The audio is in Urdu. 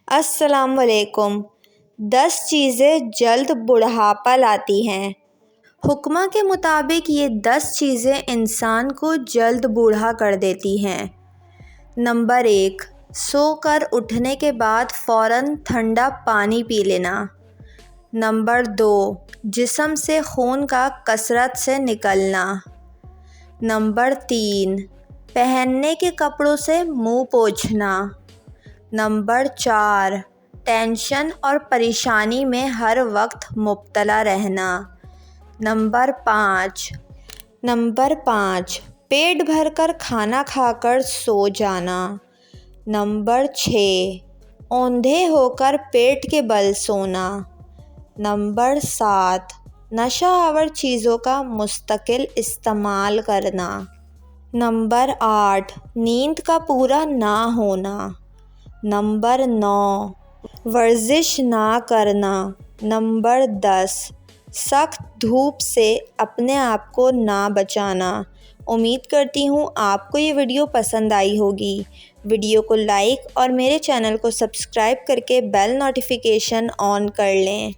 السلام علیکم۔ 10 چیزیں جلد بڑھاپا لاتی ہیں۔ حکمہ کے مطابق یہ 10 چیزیں انسان کو جلد بوڑھا کر دیتی ہیں۔ نمبر 1، سو کر اٹھنے کے بعد فوراً ٹھنڈا پانی پی لینا۔ نمبر 2، جسم سے خون کا کثرت سے نکلنا۔ نمبر 3، پہننے کے کپڑوں سے منہ پوچھنا۔ نمبر 4، ٹینشن اور پریشانی میں ہر وقت مبتلا رہنا۔ نمبر 5، پیٹ بھر کر کھانا کھا کر سو جانا۔ نمبر 6، اوندھے ہو کر پیٹ کے بل سونا۔ نمبر 7، نشہ آور چیزوں کا مستقل استعمال کرنا۔ نمبر 8، نیند کا پورا نہ ہونا۔ نمبر 9، ورزش نہ کرنا۔ نمبر 10، سخت دھوپ سے اپنے آپ کو نہ بچانا۔ امید کرتی ہوں آپ کو یہ ویڈیو پسند آئی ہوگی۔ ویڈیو کو لائک اور میرے چینل کو سبسکرائب کر کے بیل نوٹیفیکیشن آن کر لیں۔